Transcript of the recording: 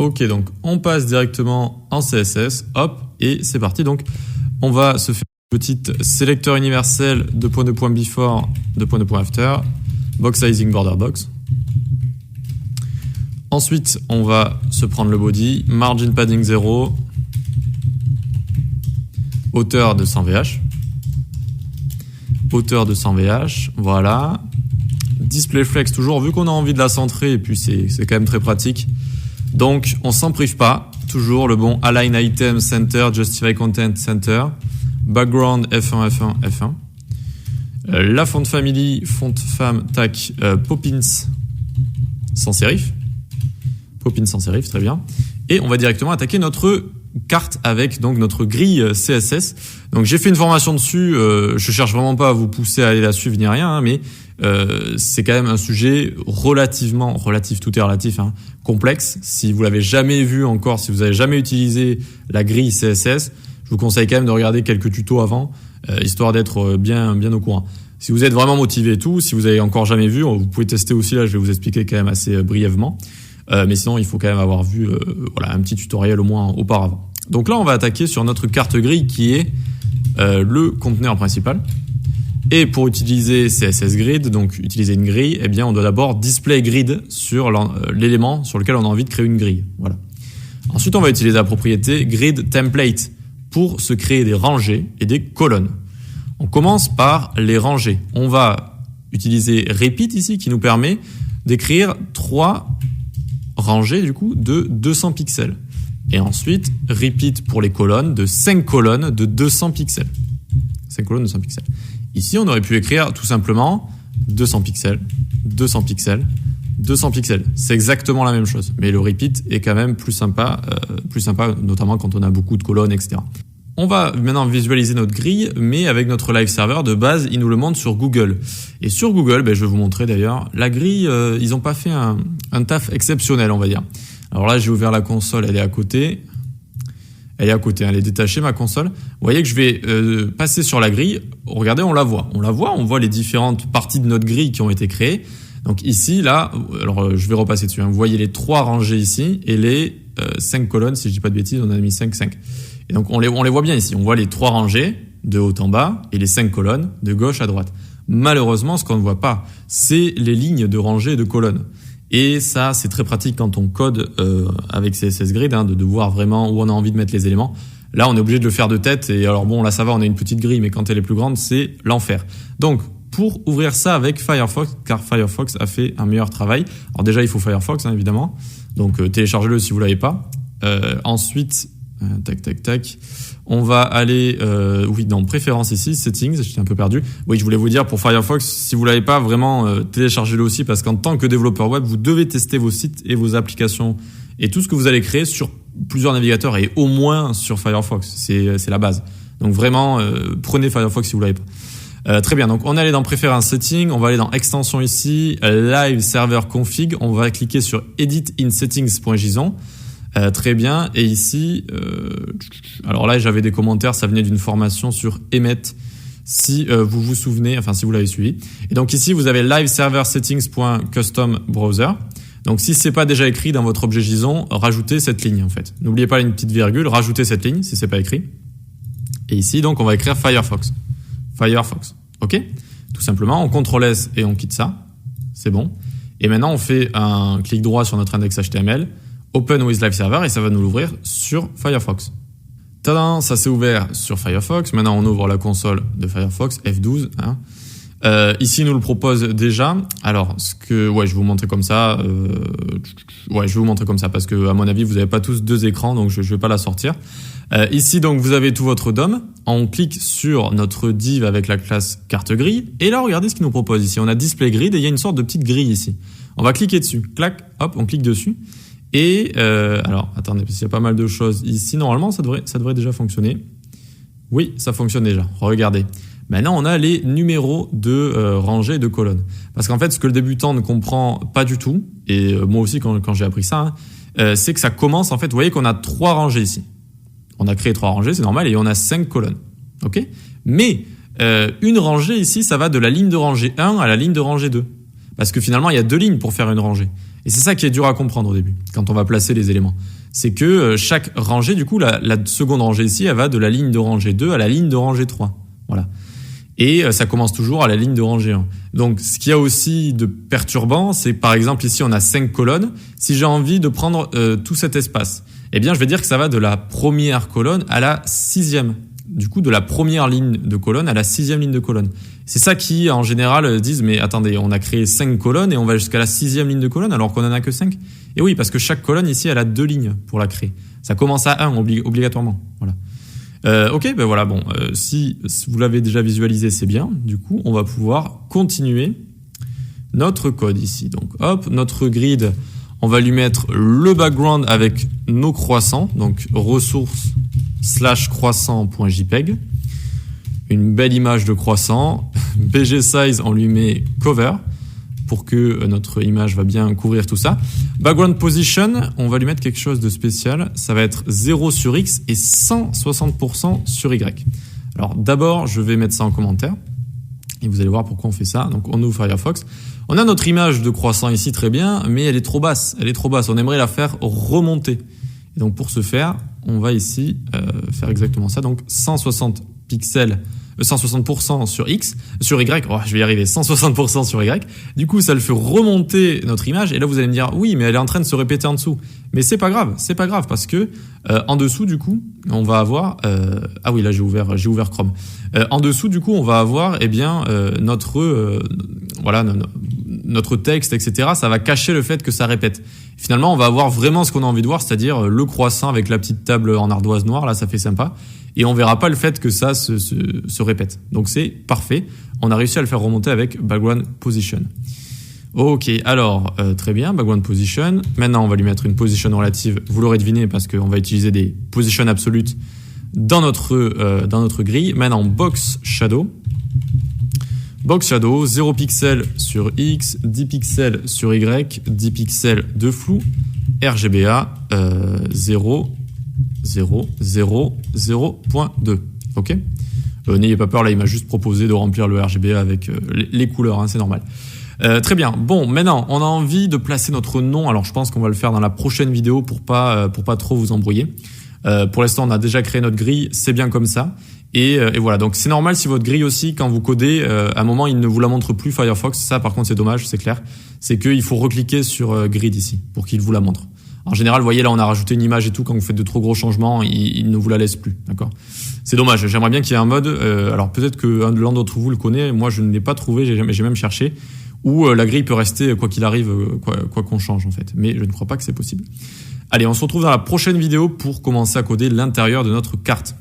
Ok, donc on passe directement en CSS, hop, et c'est parti. Donc on va se faire une petite sélecteur universel before, after, box sizing border box. Ensuite, on va se prendre le body, margin padding 0, hauteur de 100 VH. Hauteur de 100 VH, voilà. Display flex toujours, vu qu'on a envie de la centrer, et puis c'est quand même très pratique. Donc, on s'en prive pas. Toujours le bon align item center, justify content center. Background F1, F1, F1. La font family, font femme, tac, Poppins sans serif. Poppins sans serif, très bien. Et on va directement attaquer notre carte avec donc notre grille CSS. Donc j'ai fait une formation dessus, je cherche vraiment pas à vous pousser à aller la suivre ni rien, hein, mais c'est quand même un sujet relatif, tout est relatif, hein, complexe. Si vous l'avez jamais vu encore, si vous avez jamais utilisé la grille CSS, je vous conseille quand même de regarder quelques tutos avant, histoire d'être bien au courant. Si vous êtes vraiment motivé et tout, si vous avez encore jamais vu, vous pouvez tester aussi, là je vais vous expliquer quand même assez brièvement. Mais sinon, il faut quand même avoir vu un petit tutoriel au moins auparavant. Donc là, on va attaquer sur notre carte grille qui est le conteneur principal. Et pour utiliser CSS Grid, donc utiliser une grille, eh bien, on doit d'abord display grid sur l'élément sur lequel on a envie de créer une grille. Voilà. Ensuite, on va utiliser la propriété grid template pour se créer des rangées et des colonnes. On commence par les rangées. On va utiliser repeat ici qui nous permet d'écrire 3 rangée du coup de 200 pixels. Et ensuite, repeat pour les colonnes de 5 colonnes de 200 pixels. 5 colonnes de 200 pixels. Ici, on aurait pu écrire tout simplement 200 pixels, 200 pixels, 200 pixels. C'est exactement la même chose. Mais le repeat est quand même plus sympa, notamment quand on a beaucoup de colonnes, etc. On va maintenant visualiser notre grille, mais avec notre live server de base, il nous le montre sur Google. Et sur Google, je vais vous montrer d'ailleurs, la grille, ils n'ont pas fait un taf exceptionnel, on va dire. Alors là, j'ai ouvert la console, elle est à côté. Elle est détachée, ma console. Vous voyez que je vais passer sur la grille. Regardez, on la voit. On voit les différentes parties de notre grille qui ont été créées. Donc ici, là, alors je vais repasser dessus. Vous voyez les 3 rangées ici et les 5 colonnes, si je dis pas de bêtises, on a mis 5. Et donc on les voit bien ici. On voit les 3 rangées de haut en bas et les 5 colonnes de gauche à droite. Malheureusement, ce qu'on ne voit pas, c'est les lignes de rangées et de colonnes. Et ça, c'est très pratique quand on code avec CSS Grid, hein, de voir vraiment où on a envie de mettre les éléments. Là, on est obligé de le faire de tête. Et alors bon, là ça va, on a une petite grille, mais quand elle est plus grande, c'est l'enfer. Donc, pour ouvrir ça avec Firefox, car Firefox a fait un meilleur travail. Alors déjà, il faut Firefox, hein, évidemment. Donc téléchargez-le si vous l'avez pas. Ensuite, tac. On va aller, dans préférences ici, settings, j'étais un peu perdu. Oui, je voulais vous dire pour Firefox, si vous l'avez pas, vraiment téléchargez-le aussi parce qu'en tant que développeur web, vous devez tester vos sites et vos applications et tout ce que vous allez créer sur plusieurs navigateurs et au moins sur Firefox. C'est la base. Donc vraiment, prenez Firefox si vous l'avez pas. Très bien, donc on est allé dans préférences settings, on va aller dans extension ici, live server config, on va cliquer sur edit in settings.json. Très bien, et ici, alors là j'avais des commentaires, ça venait d'une formation sur Emmet, si vous vous souvenez, enfin si vous l'avez suivi. Et donc ici vous avez live server settings.custom browser. Donc si c'est pas déjà écrit dans votre objet JSON, rajoutez cette ligne en fait. N'oubliez pas une petite virgule, rajoutez cette ligne si c'est pas écrit. Et ici donc on va écrire Firefox, ok. Tout simplement, on CTRL S et on quitte ça, c'est bon. Et maintenant on fait un clic droit sur notre index HTML. Open with Live Server et ça va nous l'ouvrir sur Firefox. Tadam, ça s'est ouvert sur Firefox. Maintenant, on ouvre la console de Firefox, F12. Hein. Ici, il nous le propose déjà. Alors, je vais vous montrer comme ça. Je vais vous montrer comme ça parce que, à mon avis, vous n'avez pas tous 2 écrans, donc je ne vais pas la sortir. Ici, donc, vous avez tout votre DOM. On clique sur notre div avec la classe carte grille. Et là, regardez ce qu'il nous propose ici. On a Display Grid et il y a une sorte de petite grille ici. On va cliquer dessus. Clac, hop, on clique dessus. Et alors, attendez, parce qu'il y a pas mal de choses ici. Normalement, ça devrait déjà fonctionner. Oui, ça fonctionne déjà. Regardez. Maintenant, on a les numéros de rangées et de colonnes. Parce qu'en fait, ce que le débutant ne comprend pas du tout, et moi aussi quand j'ai appris ça, c'est que ça commence, en fait, vous voyez qu'on a 3 rangées ici. On a créé 3 rangées, c'est normal, et on a 5 colonnes. Ok ? Mais une rangée ici, ça va de la ligne de rangée 1 à la ligne de rangée 2. Parce que finalement, il y a 2 lignes pour faire une rangée. Et c'est ça qui est dur à comprendre au début, quand on va placer les éléments. C'est que chaque rangée, du coup, la seconde rangée ici, elle va de la ligne de rangée 2 à la ligne de rangée 3. Voilà. Et ça commence toujours à la ligne de rangée 1. Donc, ce qu'il y a aussi de perturbant, c'est par exemple ici, on a 5 colonnes. Si j'ai envie de prendre tout cet espace, eh bien, je vais dire que ça va de la première colonne à la 6e. Du coup, de la première ligne de colonne à la 6e ligne de colonne. C'est ça qui, en général, disent, mais attendez, on a créé 5 colonnes et on va jusqu'à la 6e ligne de colonne alors qu'on en a que 5. Et oui, parce que chaque colonne ici, elle a 2 lignes pour la créer. Ça commence à 1 obligatoirement. Voilà. Ok, ben voilà, bon, si vous l'avez déjà visualisé, c'est bien. Du coup, on va pouvoir continuer notre code ici. Donc, hop, notre grid, on va lui mettre le background avec nos croissants, donc ressources/croissant.jpg. Une belle image de croissant. BG size, on lui met cover pour que notre image va bien couvrir tout ça. Background position, on va lui mettre quelque chose de spécial. Ça va être 0 sur X et 160% sur Y. Alors d'abord, je vais mettre ça en commentaire. Et vous allez voir pourquoi on fait ça. Donc on ouvre Firefox. On a notre image de croissant ici, très bien, mais elle est trop basse. Elle est trop basse. On aimerait la faire remonter. Et donc pour ce faire, on va ici faire exactement ça. Donc 160 pixels, 160% sur X, sur Y, oh, je vais y arriver, 160% sur Y. Du coup, ça le fait remonter notre image. Et là, vous allez me dire, oui, mais elle est en train de se répéter en dessous. Mais c'est pas grave parce que en dessous, du coup, on va avoir, ah oui, là j'ai ouvert Chrome. En dessous, du coup, on va avoir, eh bien, notre texte, etc. Ça va cacher le fait que ça répète. Finalement, on va avoir vraiment ce qu'on a envie de voir, c'est-à-dire le croissant avec la petite table en ardoise noire. Là, ça fait sympa. Et on verra pas le fait que ça se répète. Donc c'est parfait. On a réussi à le faire remonter avec background position. Ok, alors très bien, background position. Maintenant, on va lui mettre une position relative. Vous l'aurez deviné parce qu'on va utiliser des positions absolutes dans notre grille. Maintenant, box shadow. Box shadow, 0 pixels sur X, 10 pixels sur Y, 10 pixels de flou, RGBA 0.2. Ok. N'ayez pas peur, là il m'a juste proposé de remplir le RGBA avec les couleurs, hein, c'est normal. Très bien. Bon, maintenant on a envie de placer notre nom. Alors je pense qu'on va le faire dans la prochaine vidéo pour pas trop vous embrouiller. Pour l'instant on a déjà créé notre grille, c'est bien comme ça. Et voilà, donc c'est normal si votre grille aussi, quand vous codez, à un moment il ne vous la montre plus Firefox. Ça par contre c'est dommage, c'est clair. C'est qu'il faut recliquer sur grid ici pour qu'il vous la montre. En général, vous voyez là, on a rajouté une image et tout. Quand vous faites de trop gros changements, il ne vous la laisse plus, d'accord. C'est dommage. J'aimerais bien qu'il y ait un mode. Alors peut-être que l'un d'entre vous le connaît. Moi, je ne l'ai pas trouvé. J'ai même cherché. Où la grille peut rester quoi qu'il arrive, quoi qu'on change en fait. Mais je ne crois pas que c'est possible. Allez, on se retrouve dans la prochaine vidéo pour commencer à coder l'intérieur de notre carte.